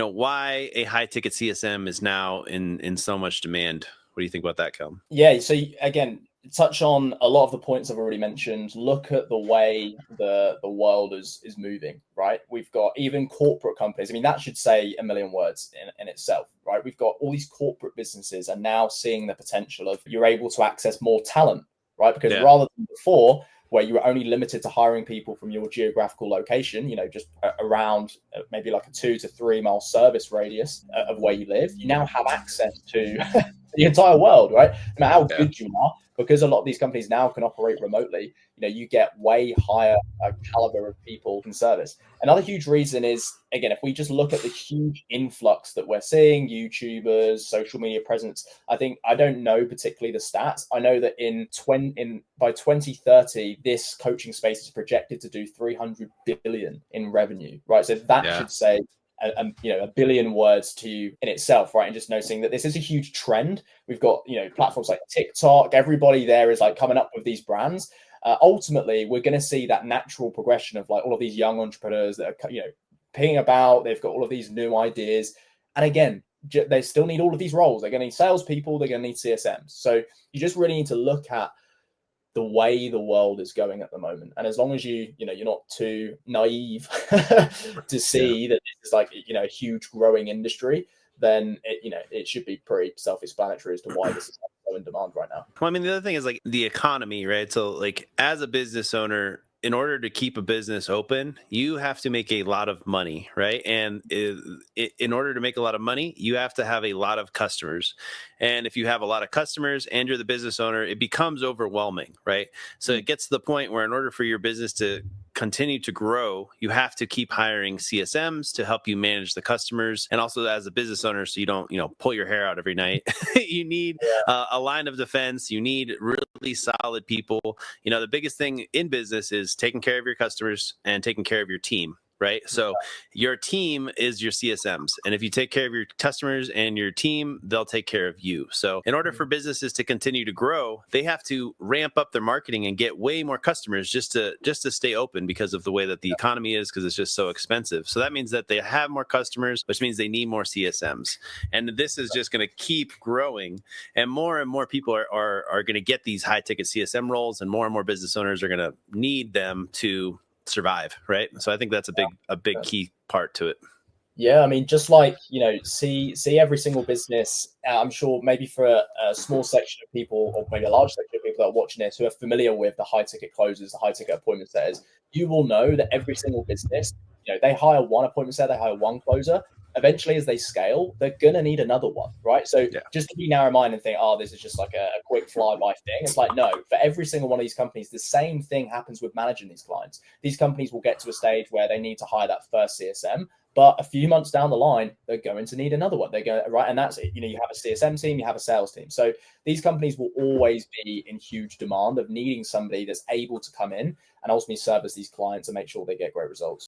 why a high ticket CSM is now in so much demand. What do you think about that, Kel? Yeah. So again, touch on a lot of the points I've already mentioned. Look at the way the world is moving, right? We've got even corporate companies. I mean, that should say a million words in itself, right? We've got all these corporate businesses are now seeing the potential of you're able to access more talent, right? Because Yeah. rather than before, where you were only limited to hiring people from your geographical location, just around maybe like a 2 to 3 mile service radius of where you live, you now have access to the entire world, right? No matter how Yeah. good you are, because a lot of these companies now can operate remotely, you get way higher caliber of people in service. Another huge reason is, again, if we just look at the huge influx that we're seeing, YouTubers, social media presence, I don't know particularly the stats. I know that by 2030, this coaching space is projected to do 300 billion in revenue, right? So that should say a billion words to you in itself, right? And just noticing that this is a huge trend. We've got platforms like TikTok. Everybody there is like coming up with these brands. Ultimately, we're going to see that natural progression of like all of these young entrepreneurs that are peeing about. They've got all of these new ideas, and again, they still need all of these roles. They're going to need salespeople. They're going to need CSMs. So you just really need to look at the way the world is going at the moment, and as long as you're not too naive to see that this is like a huge growing industry, then it should be pretty self-explanatory as to why this is so in demand right now. Well, I mean, the other thing is like the economy, right? So like as a business owner, in order to keep a business open, you have to make a lot of money, right? And in order to make a lot of money, you have to have a lot of customers. And if you have a lot of customers and you're the business owner, it becomes overwhelming, right? So it gets to the point where in order for your business to continue to grow, you have to keep hiring CSMs to help you manage the customers. And also as a business owner, so you don't, pull your hair out every night, you need a line of defense. You need really solid people. The biggest thing in business is taking care of your customers and taking care of your team. Right. So your team is your CSMs. And if you take care of your customers and your team, they'll take care of you. So in order for businesses to continue to grow, they have to ramp up their marketing and get way more customers just to stay open because of the way that the economy is, because it's just so expensive. So that means that they have more customers, which means they need more CSMs. And this is just going to keep growing. And more people are going to get these high ticket CSM roles, and more business owners are going to need them to survive, right? So I think that's a big key part to it. Yeah, I mean, just like see every single business. I'm sure maybe for a small section of people, or maybe a large section of people that are watching this, who are familiar with the high ticket closers, the high ticket appointment setters, you will know that every single business, they hire one appointment setter, they hire one closer. Eventually, as they scale, they're gonna need another one, right? So just to be narrow minded and think, oh, this is just like a quick flyby thing. It's like, no, for every single one of these companies, the same thing happens with managing these clients. These companies will get to a stage where they need to hire that first CSM. But a few months down the line, they're going to need another one. They're going right, and that's it. You have a CSM team, you have a sales team. So these companies will always be in huge demand of needing somebody that's able to come in and ultimately service these clients and make sure they get great results.